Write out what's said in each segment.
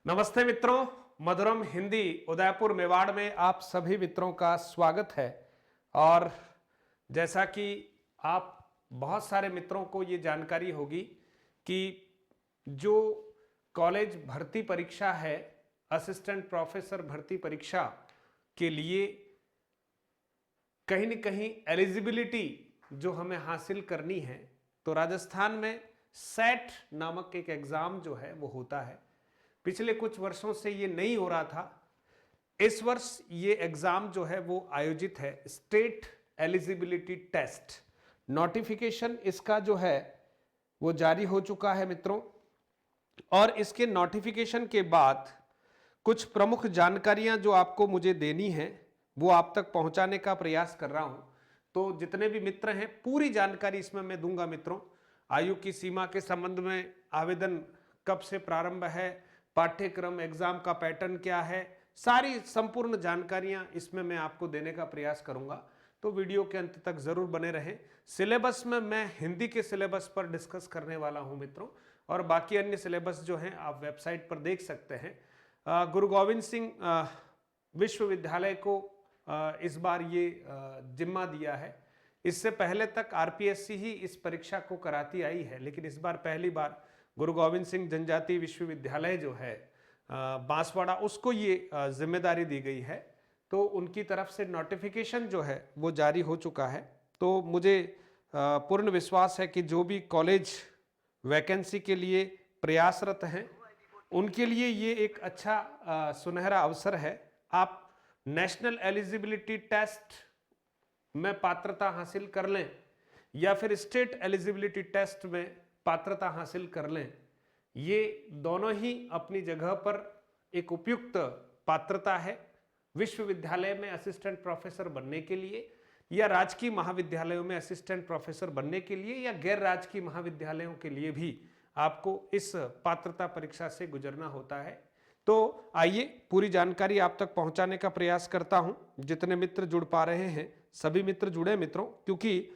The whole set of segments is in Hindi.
नमस्ते मित्रों, मधुरम हिंदी उदयपुर मेवाड़ में आप सभी मित्रों का स्वागत है। और जैसा कि आप बहुत सारे मित्रों को ये जानकारी होगी कि जो कॉलेज भर्ती परीक्षा है, असिस्टेंट प्रोफेसर भर्ती परीक्षा के लिए कहीं न कहीं एलिजिबिलिटी जो हमें हासिल करनी है, तो राजस्थान में सेट नामक एक एग्जाम जो है वो होता है। पिछले कुछ वर्षों से ये नहीं हो रहा था। इस वर्ष ये एग्जाम जो है वो आयोजित है, स्टेट एलिजिबिलिटी टेस्ट। नोटिफिकेशन इसका जो है वो जारी हो चुका है मित्रों, और इसके नोटिफिकेशन के बाद कुछ प्रमुख जानकारियां जो आपको मुझे देनी है वो आप तक पहुंचाने का प्रयास कर रहा हूं। तो जितने भी मित्र हैं पूरी जानकारी इसमें मैं दूंगा मित्रों। आयु की सीमा के संबंध में, आवेदन कब से प्रारंभ है, पाठ्यक्रम, एग्जाम का पैटर्न क्या है, सारी संपूर्ण जानकारियां इसमें मैं आपको देने का प्रयास करूंगा। तो वीडियो के अंत तक जरूर बने रहें। सिलेबस में मैं हिंदी के सिलेबस पर डिस्कस करने वाला हूं मित्रों, और बाकी अन्य सिलेबस जो हैं आप वेबसाइट पर देख सकते हैं। गुरु गोविंद सिंह विश्वविद्यालय को इस बार ये जिम्मा दिया है। इससे पहले तक आरपीएससी ही इस परीक्षा को कराती आई है, लेकिन इस बार पहली बार गुरु गोविंद सिंह जनजातीय विश्वविद्यालय जो है बांसवाड़ा, उसको ये जिम्मेदारी दी गई है। तो उनकी तरफ से नोटिफिकेशन जो है वो जारी हो चुका है। तो मुझे पूर्ण विश्वास है कि जो भी कॉलेज वैकेंसी के लिए प्रयासरत हैं उनके लिए ये एक अच्छा सुनहरा अवसर है। आप नेशनल एलिजिबिलिटी टेस्ट में पात्रता हासिल कर लें या फिर स्टेट एलिजिबिलिटी टेस्ट में पात्रता हासिल कर लें, ये दोनों ही अपनी जगह पर एक उपयुक्त पात्रता है। विश्वविद्यालय में असिस्टेंट प्रोफेसर बनने के लिए, या राजकीय महाविद्यालयों में असिस्टेंट प्रोफेसर बनने के लिए, या गैर राजकीय महाविद्यालयों के लिए भी आपको इस पात्रता परीक्षा से गुजरना होता है। तो आइए पूरी जानकारी आप तक पहुंचाने का प्रयास करता हूं। जितने मित्र जुड़ पा रहे हैं सभी मित्र जुड़े मित्रों, क्योंकि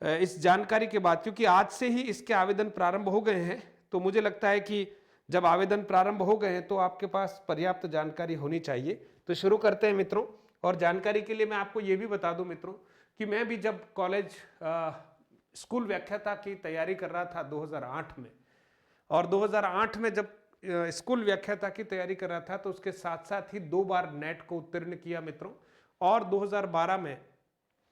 इस जानकारी के बाद, क्योंकि आज से ही इसके आवेदन प्रारंभ हो गए हैं, तो मुझे लगता है कि जब आवेदन प्रारंभ हो गए हैं तो आपके पास पर्याप्त जानकारी होनी चाहिए। तो शुरू करते हैं मित्रों। और जानकारी के लिए मैं आपको ये भी बता दूं मित्रों कि मैं भी जब कॉलेज स्कूल व्याख्याता की तैयारी कर रहा था 2008 में, और 2008 में जब स्कूल व्याख्याता की तैयारी कर रहा था तो उसके साथ साथ ही 2 बार नेट को उत्तीर्ण किया मित्रों, और 2012 में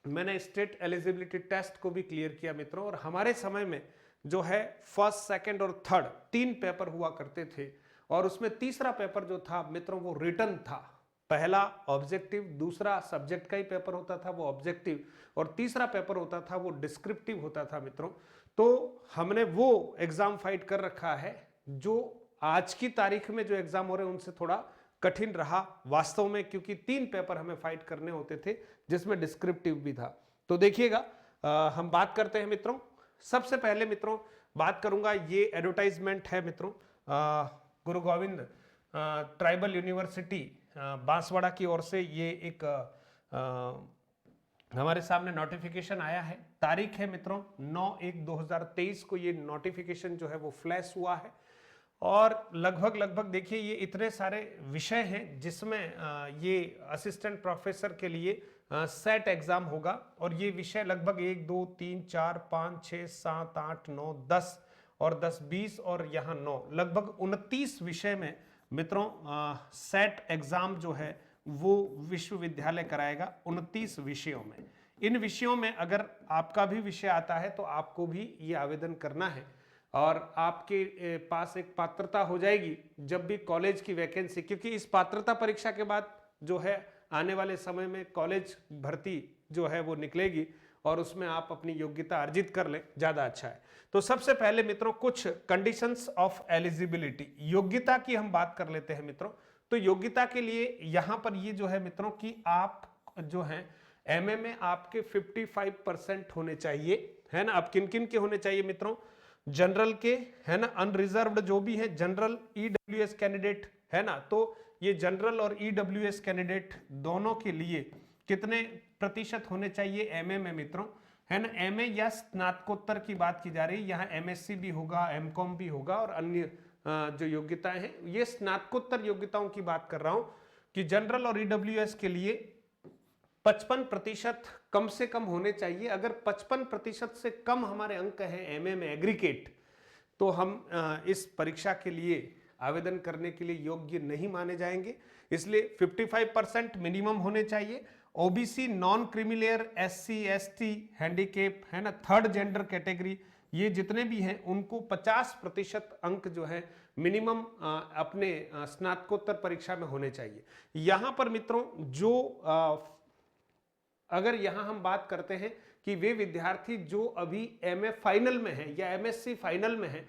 मैंने स्टेट एलिजिबिलिटी टेस्ट को भी क्लियर किया मित्रों। और हमारे समय में जो है फर्स्ट, सेकंड और थर्ड 3 पेपर हुआ करते थे, और उसमें तीसरा पेपर जो था मित्रों वो रिटन था। पहला ऑब्जेक्टिव, दूसरा सब्जेक्ट का ही पेपर होता था वो ऑब्जेक्टिव, और तीसरा पेपर होता था वो डिस्क्रिप्टिव होता था मित्रों। तो हमने वो एग्जाम फाइट कर रखा है जो आज की तारीख में जो एग्जाम हो रहे हैं उनसे थोड़ा कठिन रहा वास्तव में, क्योंकि 3 पेपर हमें फाइट करने होते थे जिसमें डिस्क्रिप्टिव भी था। तो देखिएगा, हम बात करते हैं मित्रों। सबसे पहले मित्रों बात करूंगा, ये एडवर्टाइजमेंट है मित्रों गुरु गोविंद ट्राइबल यूनिवर्सिटी बांसवाड़ा की ओर से। ये एक हमारे सामने नोटिफिकेशन आया है। तारीख है मित्रों 9/1/2023 को ये नोटिफिकेशन जो है वो फ्लैश हुआ है। और लगभग देखिए ये इतने सारे विषय हैं जिसमें ये असिस्टेंट प्रोफेसर के लिए सेट एग्जाम होगा, और ये विषय लगभग 1 2 3 4 5 6 7 8 9 10 और 10 20 और यहाँ 9, लगभग 29 विषय में मित्रों सेट एग्जाम जो है वो विश्वविद्यालय कराएगा 29 विषयों में। इन विषयों में अगर आपका भी विषय आता है तो आपको भी ये आवेदन करना है, और आपके पास एक पात्रता हो जाएगी जब भी कॉलेज की वैकेंसी, क्योंकि इस पात्रता परीक्षा के बाद जो है आने वाले समय में कॉलेज भर्ती जो है वो निकलेगी, और उसमें आप अपनी योग्यता अर्जित कर लें, ज्यादा अच्छा है। तो सबसे पहले मित्रों कुछ कंडीशंस ऑफ एलिजिबिलिटी, योग्यता की हम बात कर लेते हैं मित्रों। तो योग्यता के लिए यहां पर ये जो है मित्रों कि आप जो है एमए में आपके 55% होने चाहिए, है ना। अब किन किन के होने चाहिए मित्रों? जनरल के, है ना, अनरिजर्व्ड जो भी है, जनरल ईडब्ल्यूएस कैंडिडेट, है ना। तो ये जनरल और ईडब्ल्यूएस कैंडिडेट दोनों के लिए कितने प्रतिशत होने चाहिए एमए में मित्रों, है ना। एमए या स्नातकोत्तर की बात की जा रही है, यहाँ एमएससी भी होगा, एमकॉम भी होगा और अन्य जो योग्यताएं हैं, ये स्नातकोत्तर योग्यताओं की बात कर रहा हूं कि जनरल और ईडब्ल्यूएस के लिए 55% कम से कम होने चाहिए। अगर 55% से कम हमारे अंक हैं एमए में एग्रीगेट, तो हम इस परीक्षा के लिए आवेदन करने के लिए योग्य नहीं माने जाएंगे। इसलिए 55% मिनिमम होने चाहिए। OBC, non creamy layer, SC, ST, handicap, है ना, थर्ड जेंडर कैटेगरी, ये जितने भी हैं उनको 50% अंक जो है मिनिमम अपने स्नातकोत्तर परीक्षा में होने चाहिए। यहां पर मित्रों जो अगर यहां हम बात करते हैं कि वे विद्यार्थी जो अभी एमए फाइनल में है या एमएससी फाइनल में है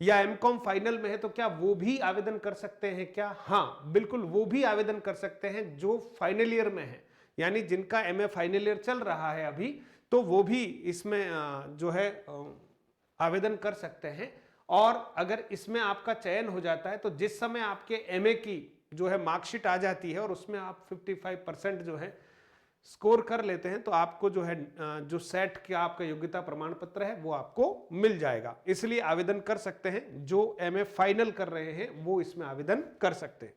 या एमकॉम फाइनल में है, तो क्या वो भी आवेदन कर सकते हैं क्या? हाँ, बिल्कुल, वो भी आवेदन कर सकते हैं जो फाइनल ईयर में है, यानी जिनका एमए फाइनल ईयर चल रहा है अभी, तो वो भी इसमें जो है आवेदन कर सकते हैं। और अगर इसमें आपका चयन हो जाता है तो जिस समय आपके एमए की जो है मार्कशीट आ जाती है और उसमें आप 55% जो है स्कोर कर लेते हैं, तो आपको जो है जो सेट का आपका योग्यता प्रमाण पत्र है वो आपको मिल जाएगा। इसलिए आवेदन कर सकते हैं, जो एमए फाइनल कर रहे हैं वो इसमें आवेदन कर सकते हैं।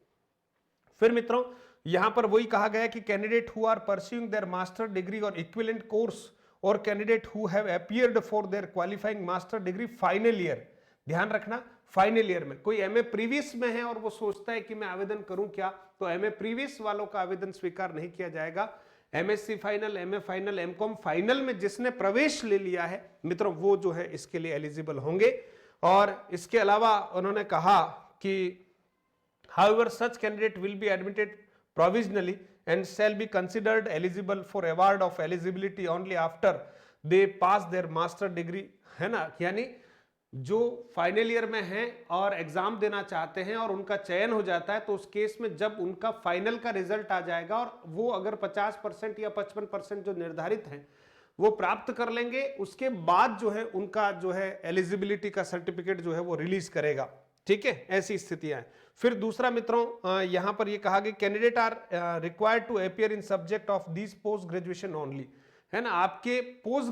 फिर मित्रों यहां पर वही कहा गया कि candidate who are pursuing their master degree और इक्विवेलेंट कोर्स और candidate who have appeared for their qualifying master degree final year, ध्यान रखना फाइनल ईयर में, कोई एमए प्रीवियस में है और वो सोचता है कि मैं आवेदन करूं क्या, तो एमए प्रीवियस वालों का आवेदन स्वीकार नहीं किया जाएगा। MSc final, MA final, MCom final में जिसने प्रवेश ले लिया है मित्रों, वो जो है इसके लिए एलिजिबल होंगे। और इसके अलावा उन्होंने कहा कि however such candidate will be admitted provisionally and shall be considered eligible for award of eligibility only after they pass their master degree, है ना, यानी जो फाइनल ईयर में हैं और एग्जाम देना चाहते हैं और उनका चयन हो जाता है, तो उस केस में जब उनका फाइनल का रिजल्ट आ जाएगा और वो अगर 50% या 55% जो निर्धारित हैं वो प्राप्त कर लेंगे, उसके बाद जो है उनका जो है एलिजिबिलिटी का सर्टिफिकेट जो है वो रिलीज करेगा। ठीक है, ऐसी स्थितियां हैं। फिर दूसरा मित्रों यहां पर ये कहा कि candidate are required to appear in subject of this post graduation only, है ना, आपके पोस्ट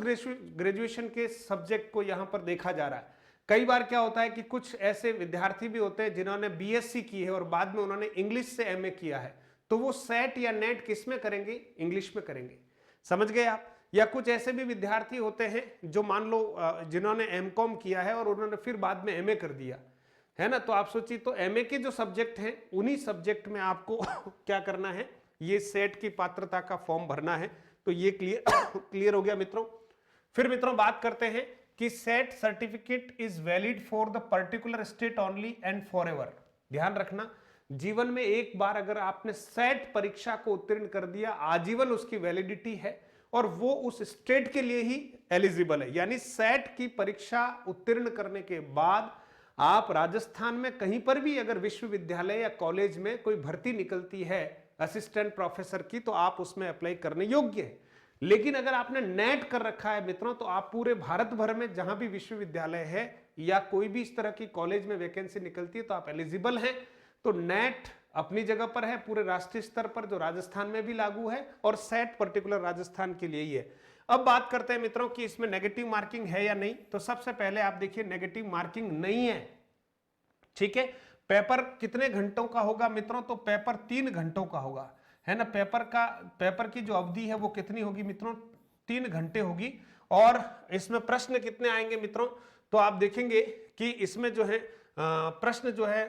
ग्रेजुएशन के सब्जेक्ट को यहां पर देखा जा रहा है। कई बार क्या होता है कि कुछ ऐसे विद्यार्थी भी होते हैं जिन्होंने बीएससी की है और बाद में उन्होंने इंग्लिश से एमए किया है, तो वो सेट या नेट किस में करेंगे? इंग्लिश में करेंगे, समझ गए आप। या कुछ ऐसे भी विद्यार्थी होते हैं जो मान लो जिन्होंने एमकॉम किया है और उन्होंने फिर बाद में एमए कर दिया, है ना, तो आप सोचिए, तो एमए के जो सब्जेक्ट हैं उन्हीं सब्जेक्ट में आपको क्या करना है, ये सेट की पात्रता का फॉर्म भरना है। तो ये क्लियर हो गया मित्रों। फिर मित्रों बात करते हैं कि set certificate is valid for the particular state only and for ever. ध्यान रखना, जीवन में एक बार अगर आपने सेट परीक्षा को उत्तीर्ण कर दिया, आजीवन उसकी वैलिडिटी है और वो उस स्टेट के लिए ही एलिजिबल है। यानी सेट की परीक्षा उत्तीर्ण करने के बाद आप राजस्थान में कहीं पर भी अगर विश्वविद्यालय या कॉलेज में कोई भर्ती निकलती है असिस्टेंट प्रोफेसर की, तो आप उसमें अप्लाई करने योग्य है। लेकिन अगर आपने नेट कर रखा है मित्रों, तो आप पूरे भारत भर में जहां भी विश्वविद्यालय है या कोई भी इस तरह की कॉलेज में वैकेंसी निकलती है तो आप एलिजिबल हैं। तो नेट अपनी जगह पर है, पूरे राष्ट्रीय स्तर पर जो राजस्थान में भी लागू है, और सेट पर्टिकुलर राजस्थान के लिए ही है। अब बात करते हैं मित्रों कि इसमें नेगेटिव मार्किंग है या नहीं। तो सबसे पहले आप देखिए, नेगेटिव मार्किंग नहीं है। ठीक है, पेपर कितने घंटों का होगा मित्रों? तो पेपर 3 घंटों का होगा, है ना। पेपर की जो अवधि है वो कितनी होगी मित्रों? 3 घंटे होगी। और इसमें प्रश्न कितने आएंगे मित्रों? तो आप देखेंगे कि इसमें जो है प्रश्न जो है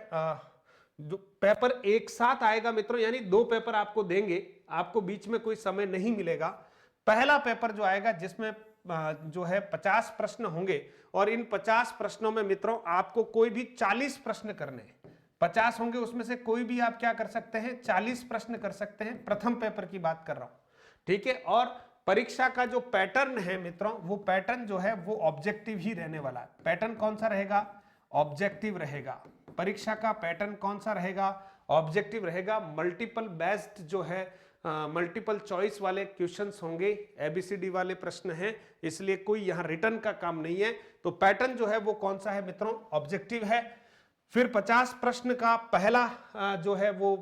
जो पेपर एक साथ आएगा मित्रों, यानी 2 पेपर आपको देंगे, आपको बीच में कोई समय नहीं मिलेगा। पहला पेपर जो आएगा जिसमें जो है 50 प्रश्न होंगे, और इन 50 प्रश्नों में मित्रों आपको कोई भी 40 प्रश्न करने हैं। 50 होंगे, उसमें से कोई भी आप क्या कर सकते हैं? 40 प्रश्न कर सकते हैं। प्रथम पेपर की बात कर रहा हूं, ठीक है। और परीक्षा का जो पैटर्न है मित्रों, वो पैटर्न जो है वो ऑब्जेक्टिव ही रहने वाला है। पैटर्न कौन सा रहेगा? ऑब्जेक्टिव रहेगा। परीक्षा का पैटर्न कौन सा रहेगा? ऑब्जेक्टिव रहेगा। मल्टीपल बेस्ड जो है मल्टीपल चॉइस वाले क्वेश्चंस होंगे, एबीसीडी वाले प्रश्न हैं, इसलिए कोई यहाँ रिटर्न का काम नहीं है। तो पैटर्न जो है वो कौन सा है मित्रों? ऑब्जेक्टिव है। फिर 50 प्रश्न का पहला जो है वो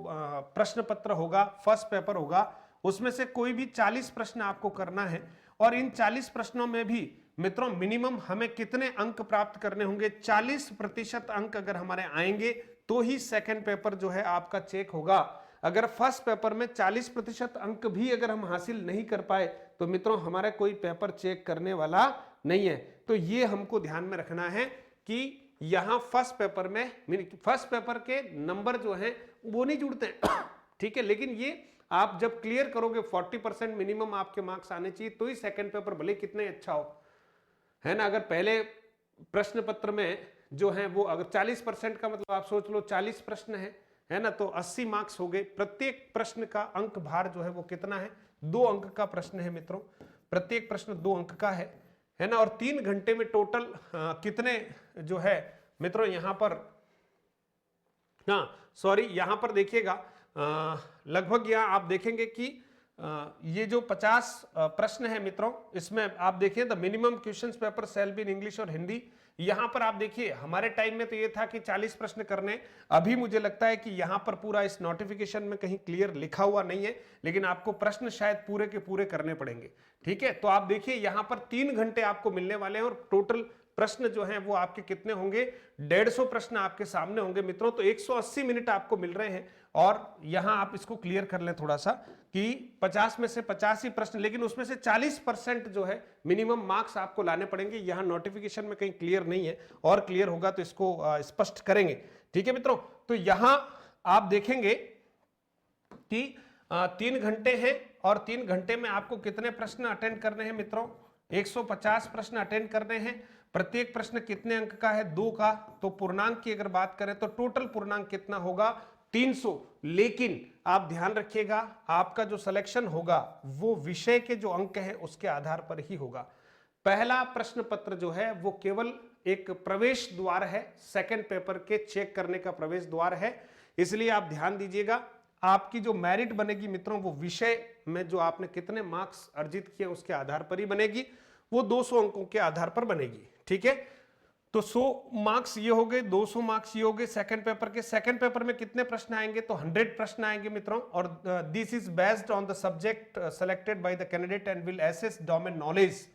प्रश्न पत्र होगा, फर्स्ट पेपर होगा। उसमें से कोई भी 40 प्रश्न आपको करना है, और इन 40 प्रश्नों में भी मित्रों मिनिमम हमें कितने अंक प्राप्त करने होंगे? 40% अंक अगर हमारे आएंगे तो ही सेकंड पेपर जो है आपका चेक होगा। अगर फर्स्ट पेपर में 40% अंक भी अगर हम हासिल नहीं कर पाए तो मित्रों हमारा कोई पेपर चेक करने वाला नहीं है। तो ये हमको ध्यान में रखना है कि यहां फर्स्ट पेपर के नंबर जो हैं वो नहीं जुड़ते हैं ठीक है, लेकिन ये आप जब क्लियर करोगे 40% मिनिमम आपके मार्क्स आने चाहिए तो ही सेकंड पेपर भले कितने अच्छा हो, है ना। अगर पहले प्रश्न पत्र में जो है वो अगर 40% का मतलब आप सोच लो 40 प्रश्न है ना, तो 80 मार्क्स हो गए। प्रत्येक प्रश्न का अंक भार जो है वो कितना है? 2 अंक का प्रश्न है मित्रों, प्रत्येक प्रश्न 2 अंक का है ना। और 3 घंटे में टोटल कितने जो है मित्रों यहां पर, हाँ सॉरी, यहां पर देखिएगा लगभग यहां आप देखेंगे कि ये जो 50 प्रश्न है मित्रों, इसमें आप देखिए the minimum questions paper shall be in English और हिंदी। यहां पर आप देखिए हमारे टाइम में तो ये था कि 40 प्रश्न करने, अभी मुझे लगता है कि यहां पर पूरा इस नोटिफिकेशन में कहीं क्लियर लिखा हुआ नहीं है, लेकिन आपको प्रश्न शायद पूरे के पूरे करने पड़ेंगे। ठीक है, तो आप देखिए यहां पर 3 घंटे आपको मिलने वाले हैं और टोटल प्रश्न जो हैं वो आपके कितने होंगे? 150 प्रश्न आपके सामने होंगे मित्रों। तो 180 मिनट आपको मिल रहे हैं और यहां आप इसको क्लियर कर लें थोड़ा सा कि 50 में से 50 ही प्रश्न, लेकिन उसमें से 40% जो है मिनिमम मार्क्स आपको लाने पड़ेंगे। यहां नोटिफिकेशन में कहीं क्लियर नहीं है, और क्लियर होगा तो इसको स्पष्ट करेंगे। ठीक है मित्रों, तो यहां आप देखेंगे कि 3 घंटे हैं और 3 घंटे में आपको कितने प्रश्न अटेंड करने हैं मित्रों? 150 प्रश्न अटेंड करने हैं। प्रत्येक प्रश्न कितने अंक का है? 2 का। तो पूर्णांक की अगर बात करें तो टोटल पूर्णांक कितना होगा? 300। लेकिन आप ध्यान रखिएगा आपका जो सिलेक्शन होगा वो विषय के जो अंक हैं उसके आधार पर ही होगा। पहला प्रश्न पत्र जो है वो केवल एक प्रवेश द्वार है, सेकंड पेपर के चेक करने का प्रवेश द्वार है। इसलिए आप ध्यान दीजिएगा, आपकी जो मेरिट बनेगी मित्रों वो विषय में जो आपने कितने मार्क्स अर्जित किए उसके आधार पर ही बनेगी, वो 200 अंकों के आधार पर बनेगी। ठीक है, तो 100 मार्क्स ये हो गए, 200 मार्क्स ये हो गए सेकंड पेपर के। सेकंड पेपर में कितने प्रश्न आएंगे? तो 100 प्रश्न आएंगे मित्रों। और this is based on the subject selected by the candidate and will assess domain knowledge,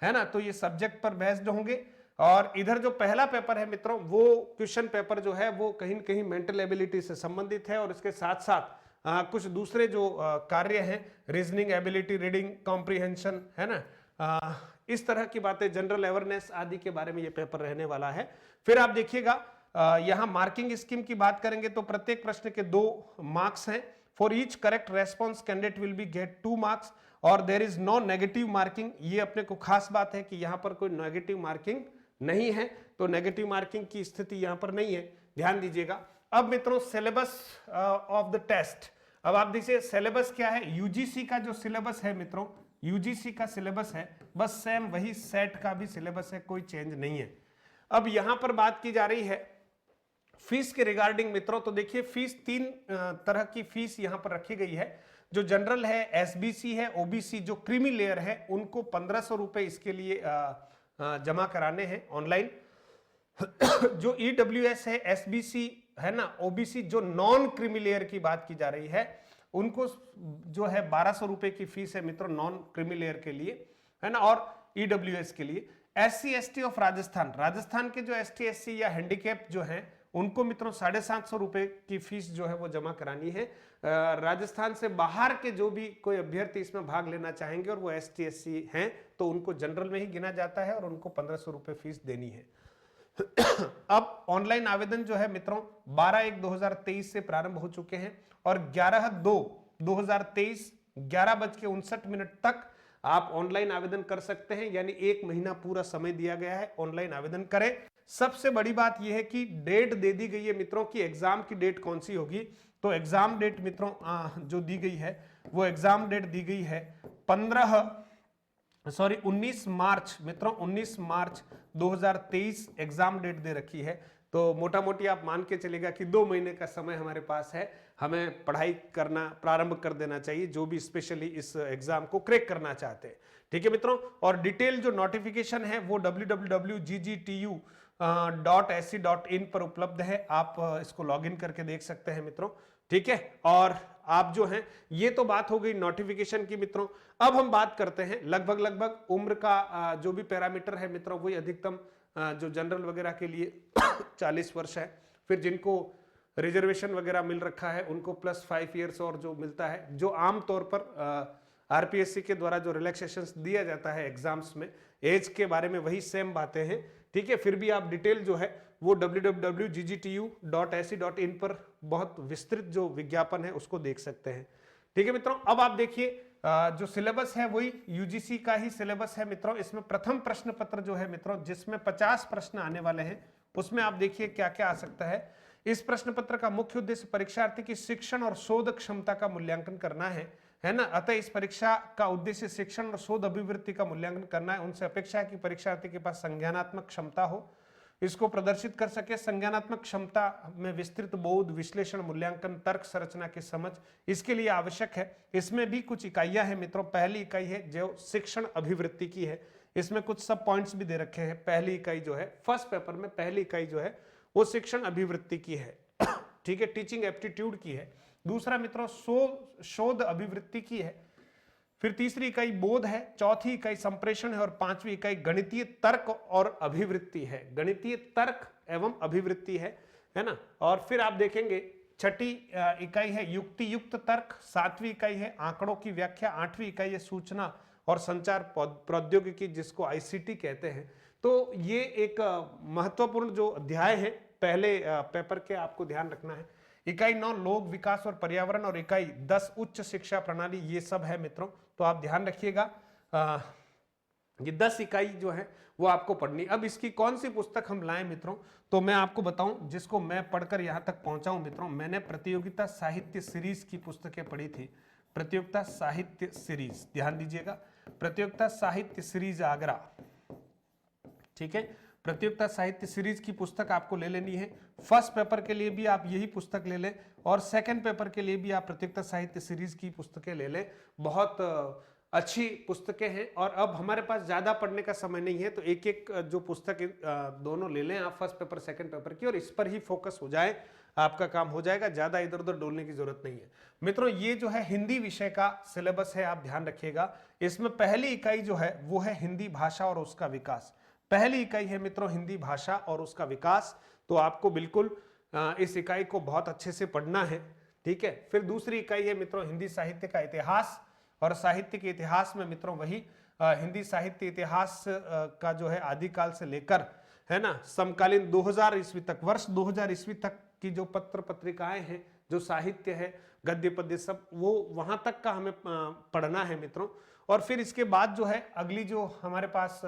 है ना। तो ये सब्जेक्ट पर बेस्ड होंगे। और इधर जो पहला पेपर है मित्रों वो क्वेश्चन पेपर जो है वो कहीं न कहीं मेंटल एबिलिटी से संबंधित है, और इसके साथ साथ कुछ दूसरे जो कार्य हैं, रीजनिंग एबिलिटी, रीडिंग कॉम्प्रिहेंशन, है ना, इस तरह की बातें, जनरल अवेयरनेस आदि के बारे में ये पेपर रहने वाला है। फिर आप देखिएगा यहां मार्किंग स्कीम की बात करेंगे तो प्रत्येक प्रश्न के 2 मार्क्स हैं। For each correct response candidate will be get 2 marks और there is no negative marking. ये अपने को खास बात है कि यहां पर कोई नेगेटिव मार्किंग नहीं है, तो नेगेटिव मार्किंग की स्थिति यहां पर नहीं है, ध्यान दीजिएगा। अब मित्रों सिलेबस ऑफ द टेस्ट, अब आप देखिए सिलेबस क्या है। यूजीसी का जो सिलेबस है मित्रों, यूजीसी का सिलेबस है बस सेम वही सेट का भी सिलेबस है, कोई चेंज नहीं है। अब यहां पर बात की जा रही है फीस के रिगार्डिंग मित्रों, तो देखिए फीस 3 तरह की फीस यहां पर रखी गई है। जो जनरल है, एसबीसी है, ओबीसी, जो क्रीमी लेयर है उनको 1500 रुपए इसके लिए जमा कराने हैं ऑनलाइन। जो ईडब्ल्यूएस है, एसबीसी है ना, ओबीसी, जो नॉन क्रीमी लेयर की बात की जा रही है उनको जो है 1200 रुपए की फीस है मित्रों नॉन क्रीमी लेयर के लिए, है ना, और ईडब्ल्यूएस के लिए। SC ST of Rajasthan, Rajasthan के जो एसटी एससी या हैंडीकैप जो हैं उनको मित्रों 750 रुपए की फीस जो है वो जमा करानी है। राजस्थान से बाहर के जो भी कोई अभ्यर्थी इसमें भाग लेना चाहेंगे और वो एसटी एससी हैं तो उनको जनरल में ही गिना जाता है और उनको 1500 रुपए फीस देनी है। अब ऑनलाइन आवेदन जो है मित्रों 12/1/2023 से प्रारंभ हो चुके हैं और 11/2/2023 11:59 तक आप ऑनलाइन आवेदन कर सकते हैं, यानी 1 महीना पूरा समय दिया गया है, ऑनलाइन आवेदन करें। सबसे बड़ी बात यह है कि डेट दे दी गई है मित्रों की एग्जाम की डेट कौन सी होगी। तो एग्जाम डेट मित्रों जो दी गई है वो एग्जाम डेट दी गई है 19 मार्च मित्रों, 19 मार्च 2023 एग्जाम डेट दे रखी है। तो मोटा मोटी आप मान के चलेगा कि 2 महीने का समय हमारे पास है, हमें पढ़ाई करना प्रारंभ कर देना चाहिए जो भी स्पेशली इस एग्जाम को क्रैक करना चाहते हैं। ठीक है मित्रों, और डिटेल जो नोटिफिकेशन है वो www.ggtu.ac.in पर उपलब्ध है, आप इसको लॉगिन करके देख सकते हैं मित्रों। ठीक है। और आप जो हैं, ये तो बात हो गई नोटिफिकेशन की मित्रों। अब हम बात करते हैं लगभग लगभग उम्र का जो भी पैरामीटर है मित्रों, वही अधिकतम जो जनरल वगैरह के लिए 40 वर्ष है। फिर जिनको रिजर्वेशन वगैरह मिल रखा है उनको +5 ईयर्स और जो मिलता है, जो आमतौर पर आरपीएससी के द्वारा जो रिलैक्सेशन दिया जाता है एग्जाम्स में, एज के बारे में वही सेम बातें हैं। ठीक है, फिर भी आप डिटेल जो है वो www.ggtu.ac.in पर बहुत विस्तृत जो विज्ञापन है उसको देख सकते हैं। ठीक है मित्रों, अब आप देखिए जो सिलेबस है वही यूजीसी का ही सिलेबस है मित्रों। इसमें प्रथम प्रश्न पत्र जो है मित्रों, जिसमें 50 प्रश्न आने वाले हैं, उसमें आप देखिए क्या क्या आ सकता है। इस प्रश्न पत्र का मुख्य उद्देश्य परीक्षार्थी की शिक्षण और शोध क्षमता का मूल्यांकन करना है ना। अतः इस परीक्षा का उद्देश्य शिक्षण और शोध अभिवृत्ति का मूल्यांकन करना है। उनसे अपेक्षा है कि परीक्षार्थी के पास संज्ञानात्मक क्षमता हो, इसको प्रदर्शित कर सके। संज्ञानात्मक क्षमता में विस्तृत बोध, विश्लेषण, मूल्यांकन, तर्क संरचना की समझ इसके लिए आवश्यक है। इसमें भी कुछ इकाइयां हैं मित्रों। पहली इकाई है जो शिक्षण अभिवृत्ति की है, इसमें कुछ सब पॉइंट्स भी दे रखे हैं। पहली इकाई जो है फर्स्ट पेपर में, पहली इकाई जो है वो शिक्षण अभिवृत्ति की है। ठीक है, टीचिंग एप्टीट्यूड की है। दूसरा मित्रों शोध अभिवृत्ति की है। फिर तीसरी इकाई बोध है, चौथी इकाई संप्रेषण है और पांचवी इकाई गणितीय तर्क और अभिवृत्ति है। गणितीय तर्क एवं अभिवृत्ति है ना। और फिर आप देखेंगे छठी इकाई है युक्ति युक्त तर्क, सातवीं इकाई है आंकड़ों की व्याख्या, आठवीं इकाई है सूचना और संचार प्रौद्योगिकी, जिसको आईसीटी कहते हैं। तो ये एक महत्वपूर्ण जो अध्याय है पहले पेपर के, आपको ध्यान रखना है। इकाई 9 लोक विकास और पर्यावरण और इकाई 10 उच्च शिक्षा प्रणाली, ये सब है मित्रों, तो आप ध्यान रखिएगा। ये 10 इकाई जो है वो आपको पढ़नी। अब इसकी कौन सी पुस्तक हम लाएं मित्रों, तो मैं आपको बताऊं, जिसको मैं पढ़कर यहां तक पहुंचा हूं मित्रों। मैंने प्रतियोगिता साहित्य सीरीज की पुस्तकें पढ़ी थी। प्रतियोगिता साहित्य सीरीज, ध्यान दीजिएगा, प्रतियोगिता साहित्य सीरीज आगरा। ठीक है, प्रतियोगिता साहित्य सीरीज की पुस्तक आपको ले लेनी है। फर्स्ट पेपर के लिए भी आप यही पुस्तक ले लें और सेकंड पेपर के लिए भी आप प्रतियोगिता साहित्य सीरीज की पुस्तकें ले लें। बहुत अच्छी पुस्तकें हैं और अब हमारे पास ज्यादा पढ़ने का समय नहीं है, तो एक एक जो पुस्तक दोनों ले लें आप, फर्स्ट पेपर सेकंड पेपर की, और इस पर ही फोकस हो जाए, आपका काम हो जाएगा। ज्यादा इधर उधर डोलने की जरूरत नहीं है मित्रों। ये जो है हिंदी विषय का सिलेबस है, आप ध्यान रखिएगा। इसमें पहली इकाई जो है वो है हिंदी भाषा और उसका विकास। पहली इकाई है मित्रों हिंदी भाषा और उसका विकास, तो आपको बिल्कुल इस इकाई को बहुत अच्छे से पढ़ना है। ठीक है, फिर दूसरी इकाई है मित्रों हिंदी साहित्य का इतिहास, और साहित्य के इतिहास में मित्रों वही हिंदी साहित्य इतिहास का जो है आदिकाल से लेकर, है ना, समकालीन 2000 ईस्वी तक, वर्ष 2000 ईस्वी तक की जो पत्र पत्रिकाएं हैं, जो साहित्य है, गद्य पद्य सब, वो वहां तक का हमें पढ़ना है मित्रों। और फिर इसके बाद जो है अगली जो हमारे पास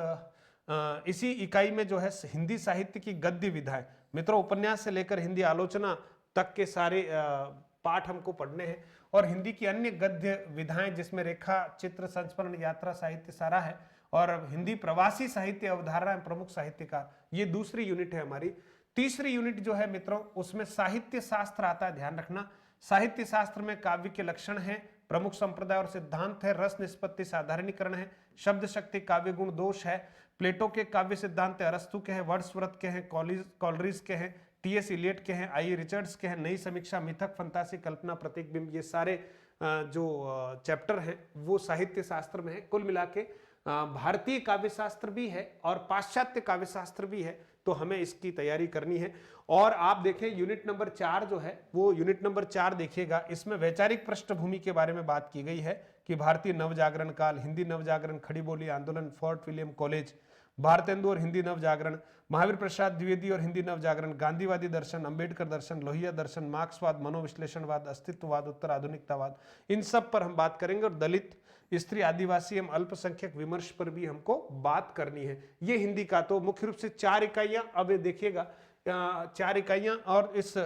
इसी इकाई में जो है हिंदी साहित्य की गद्य विधाएं मित्रों, उपन्यास से लेकर हिंदी आलोचना तक के सारे पाठ हमको पढ़ने हैं। और हिंदी की अन्य गद्य विधाएं, जिसमें रेखा, चित्र, संस्मरण, यात्रा साहित्य सारा है, और हिंदी प्रवासी साहित्य, अवधारणा, प्रमुख साहित्यकार, ये दूसरी यूनिट है हमारी। तीसरी यूनिट जो है मित्रों उसमें साहित्य शास्त्र आता है, ध्यान रखना। साहित्य शास्त्र में काव्य के लक्षण है, प्रमुख संप्रदाय और सिद्धांत है, रस निष्पत्ति साधारणीकरण है, शब्द शक्ति, काव्य गुण दोष है, प्लेटो के काव्य सिद्धांत है, अरस्तु के हैं, वर्ड्सवर्थ के हैं, कॉलरिज के हैं, टीएस इलियट के हैं, आई रिचर्ड्स के हैं, नई समीक्षा, मिथक, फंतासी, कल्पना, प्रतीक, बिंब, ये सारे जो चैप्टर हैं वो साहित्य शास्त्र में है। कुल मिला के भारतीय काव्य शास्त्र भी है और पाश्चात्य काव्य शास्त्र भी है, तो हमें इसकी तैयारी करनी है। और आप देखें यूनिट नंबर 4 जो है वो यूनिट नंबर 4 देखिएगा, इसमें वैचारिक पृष्ठभूमि के बारे में बात की गई है कि भारतीय नवजागरण काल, हिंदी नवजागरण, खड़ी बोली आंदोलन, फोर्ट विलियम कॉलेज, भारतेंदु और हिंदी नवजागरण, महावीर प्रसाद द्विवेदी और हिंदी नवजागरण, गांधीवादी दर्शन, अंबेडकर दर्शन, लोहिया दर्शन, मार्क्सवाद, मनोविश्लेषणवाद, अस्तित्ववाद, उत्तर आधुनिकतावाद, इन सब पर हम बात करेंगे। और दलित, स्त्री, आदिवासी एवं अल्पसंख्यक विमर्श पर भी हमको बात करनी है। ये हिंदी का तो मुख्य रूप से 4 इकाइयां, अब ये देखिएगा 4 इकाइयां, और इस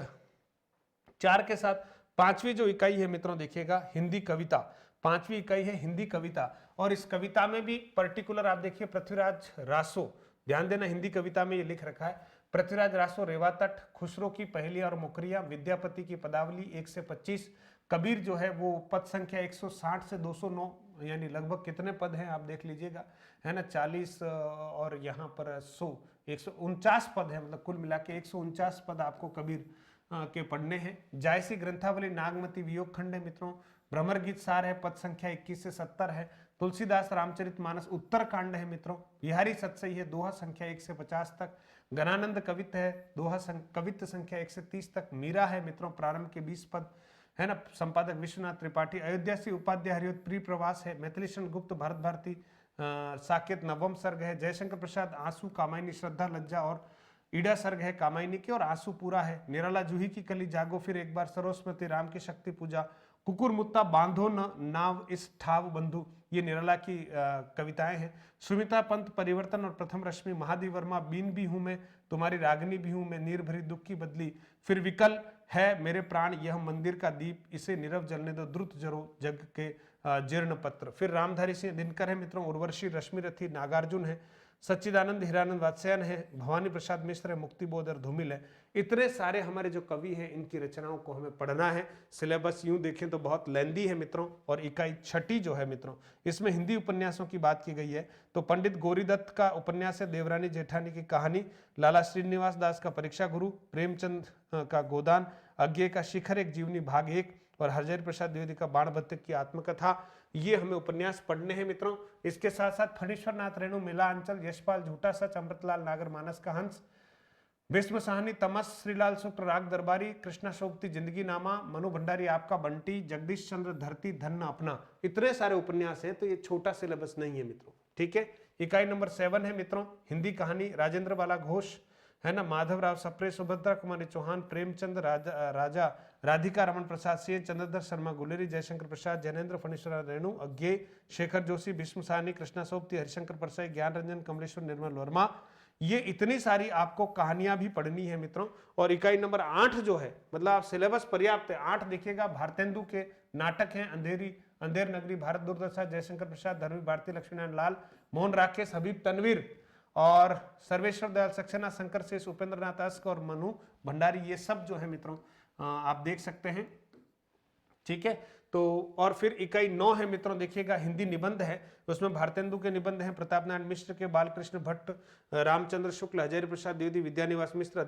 4 के साथ 5वीं जो इकाई है मित्रों देखिएगा हिंदी कविता, 5वीं इकाई है हिंदी कविता। और इस कविता में भी पर्टिकुलर आप देखिए पृथ्वीराज रासो, ध्यान देना, हिंदी कविता में ये लिख रखा है, पृथ्वीराज रासो, रेवा तट, खुसरो की पहेलियां और मुकरियां, विद्यापति की पदावली 1 से 25, कबीर जो है वो पद संख्या 160 से 209, यानी लगभग कितने पद हैं आप देख लीजिएगा, है ना, 40 और यहाँ पर 100, 149 पद है, मतलब कुल मिला के 149 पद आपको कबीर के पढ़ने हैं। जायसी ग्रंथावली नागमती वियोग खंड है मित्रों। भ्रमर गीत सार है, पद संख्या 21 से 70 है। तुलसीदास रामचरितमानस उत्तरकांड है मित्रों। बिहारी सतसई है, दोहा संख्या 1 से 50 तक। गणानंद कवित्त है, दोहा कवित्त संख्या 1 से 30 तक। मीरा है मित्रों, प्रारंभ के 20 पद है ना, संपादक विश्वनाथ त्रिपाठी। अयोध्या से उपाध्याय हरिवत प्रिय प्रवास है। मैथिलीशन गुप्त भारत भारती साकेत नवम सर्ग है। जयशंकर प्रसाद आंसू कामायनी श्रद्धा लज्जा और ईडा सर्ग है कामायनी की, और आंसू पूरा है। निराला जूही की कली जागो फिर एक बार, सरोस्मृति राम की शक्ति पूजा, कुकुर मुत्ता बांधो न नाव इस ठाव बंधु, ये निराला की कविताएं हैं। सुमित्रा पंत परिवर्तन और प्रथम रश्मि, महादेव वर्मा बीन भी हूं मैं, तुम्हारी रागनी भी हूं मैं, नीर भरी दुख की बदली, फिर विकल है मेरे प्राण यह मंदिर का दीप, इसे नीरव जलने दो द्रुत जरो जग के जीर्ण पत्र। फिर रामधारी सिंह दिनकर है मित्रों। उर्वशी रश्मिरथी नागार्जुन है। सच्चिदानंद हीरानंद वात्स्यायन है। भवानी प्रसाद मिश्र है। मुक्तिबोध और धूमिल है। इतने सारे हमारे जो कवि हैं इनकी रचनाओं को हमें पढ़ना है। सिलेबस यूं देखें तो बहुत लेंदी है मित्रों, और इकाई 6 जो है मित्रों, इसमें हिंदी उपन्यासों की बात की गई है। तो पंडित गौरीदत्त का उपन्यास है देवरानी जेठानी की कहानी, लाला श्रीनिवास दास का परीक्षा गुरु, प्रेमचंद का गोदान, अज्ञे का शिखर एक जीवनी भाग 1, और हरजरी प्रसाद द्विवेदी का बाणभट्ट की आत्मकथा, ये हमें उपन्यास पढ़ने हैं मित्रों। इसके साथ साथ फणीश्वर नाथ रेणु, मिला अंचल, यशपाल झूठा सच, अमृतलाल नागर मानस का हंस, भीष्म साहनी, तमस, श्रीलाल शुक्ल, राग दरबारी, कृष्णा शोभती, जिंदगी नामा, मनु भंडारी आपका बंटी, जगदीश चंद्र धरती, धन्य अपना, इतने सारे उपन्यास हैं। तो ये छोटा सिलेबस नहीं है मित्रों, ठीक है। इकाई नंबर 7 है मित्रों, हिंदी कहानी, राजेंद्र बाला घोष है ना, माधवराव सप्रे, सुभद्रा कुमारी चौहान, प्रेमचंद राजा राधिका रमन प्रसाद सिंह, चंद्रधर शर्मा गुलेरी, जयशंकर प्रसाद, जैनेन्द्र, फणीश्वर रेणु, अज्ञे, शेखर जोशी, भीष्म साहनी, कृष्णा सोबती, हरिशंकर परसाई, ज्ञान रंजन, कमलेश्वर, निर्मल वर्मा, ये इतनी सारी आपको कहानियां भी पढ़नी है मित्रों। और इकाई नंबर 8 जो है, मतलब आप सिलेबस पर्याप्त है। 8 देखिएगा, भारतेंदु के नाटक हैं, अंधेर नगरी, भारत दुर्दशा, जयशंकर प्रसाद, धर्मी भारती, लक्ष्मीनारायण लाल, मोहन राकेश, हबीब तनवीर और सर्वेश्वर दयाल सक्सेना, शंकर शेष, उपेंद्र नाथ अस्क और मनु भंडारी, ये सब जो है मित्रों आप देख सकते हैं, ठीक है। तो और फिर इकाई 9 है मित्रों, देखिएगा हिंदी निबंध है, उसमें भारतेंदु के निबंध हैं, प्रताप नारायण मिश्र के, बालकृष्ण भट्ट, रामचंद्र शुक्ल, हजारी प्रसाद द्विवेदी, विद्यानिवास मिश्र,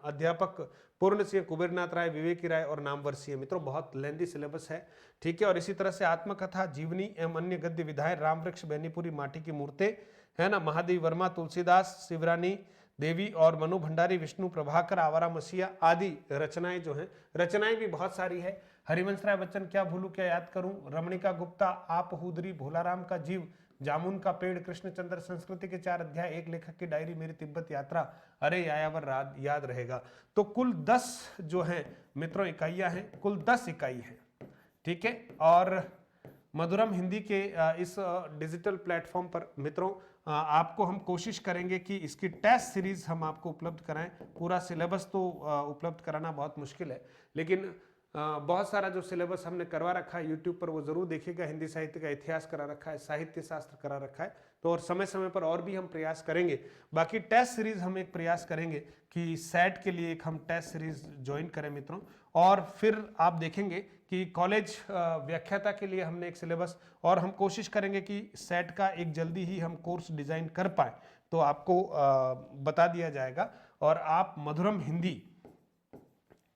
अध्यापक पूर्ण सिंह, कुबेरनाथ राय, विवेकी राय और नामवर है मित्रों। बहुत लेंदी सिलेबस है, ठीक है। और इसी तरह से आत्मकथा, जीवनी एवं अन्य गद्य विधाएं, राम वृक्ष, बैनीपुरी, माटी की मूर्तें है ना, महादेव वर्मा, तुलसीदास, शिवरानी देवी और मनु भंडारी, विष्णु प्रभाकर, आवारा मसीहा आदि रचनाएं जो हैं, रचनाएं भी बहुत सारी है। हरिवंश राय बच्चन, क्या भूलूं क्या याद करूं, रमणिका गुप्ता, आप हुदरी, भोलाराम का जीव, जामुन का पेड़, कृष्णचंद्र, संस्कृति के 4 अध्याय, एक लेखक की डायरी, मेरी तिब्बत यात्रा, अरे यायावर याद रहेगा। तो कुल 10 जो है मित्रों इकाइयां हैं, कुल 10 इकाई है, ठीक है। और मधुरम हिंदी के इस डिजिटल प्लेटफॉर्म पर मित्रों आपको हम कोशिश करेंगे कि इसकी टेस्ट सीरीज हम आपको उपलब्ध कराएं। पूरा सिलेबस तो उपलब्ध कराना बहुत मुश्किल है, लेकिन बहुत सारा जो सिलेबस हमने करवा रखा है यूट्यूब पर वो जरूर देखिएगा। हिंदी साहित्य का इतिहास करा रखा है, साहित्य शास्त्र करा रखा है, तो और समय समय पर और भी हम प्रयास करेंगे। बाकी टेस्ट सीरीज हम एक प्रयास करेंगे कि सेट के लिए एक हम टेस्ट सीरीज ज्वाइन करें मित्रों। और फिर आप देखेंगे कि कॉलेज व्याख्याता के लिए हमने एक सिलेबस, और हम कोशिश करेंगे कि सेट का एक जल्दी ही हम कोर्स डिजाइन कर पाए, तो आपको बता दिया जाएगा। और आप मधुरम हिंदी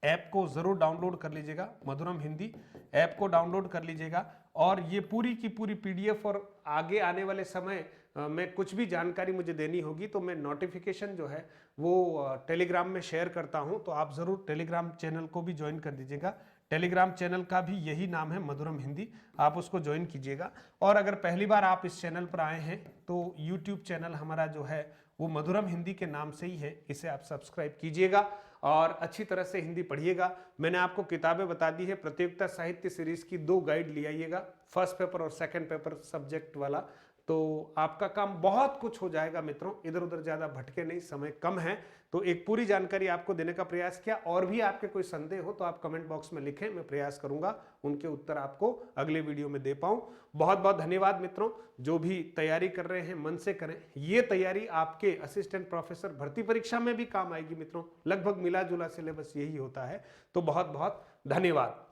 ऐप को जरूर डाउनलोड कर लीजिएगा, मधुरम हिंदी ऐप को डाउनलोड कर लीजिएगा। और ये पूरी की पूरी पीडीएफ, और आगे आने वाले समय में कुछ भी जानकारी मुझे देनी होगी तो मैं नोटिफिकेशन जो है वो टेलीग्राम में शेयर करता हूं, तो आप जरूर टेलीग्राम चैनल को भी ज्वाइन कर दीजिएगा। टेलीग्राम चैनल का भी यही नाम है, मधुरम हिंदी, आप उसको ज्वाइन कीजिएगा। और अगर पहली बार आप इस चैनल पर आए हैं तो यूट्यूब चैनल हमारा जो है वो मधुरम हिंदी के नाम से ही है, इसे आप सब्सक्राइब कीजिएगा और अच्छी तरह से हिंदी पढ़िएगा। मैंने आपको किताबें बता दी है, प्रतियोगिता साहित्य सीरीज की 2 गाइड ले आइएगा, फर्स्ट पेपर और सेकंड पेपर सब्जेक्ट वाला, तो आपका काम बहुत कुछ हो जाएगा मित्रों। इधर उधर ज्यादा भटके नहीं, समय कम है, तो एक पूरी जानकारी आपको देने का प्रयास किया। और भी आपके कोई संदेह हो तो आप कमेंट बॉक्स में लिखें, मैं प्रयास करूंगा उनके उत्तर आपको अगले वीडियो में दे पाऊं। बहुत बहुत धन्यवाद मित्रों। जो भी तैयारी कर रहे हैं मन से करें, ये तैयारी आपके असिस्टेंट प्रोफेसर भर्ती परीक्षा में भी काम आएगी मित्रों। लगभग मिला जुला सिलेबस यही होता है। तो बहुत बहुत धन्यवाद।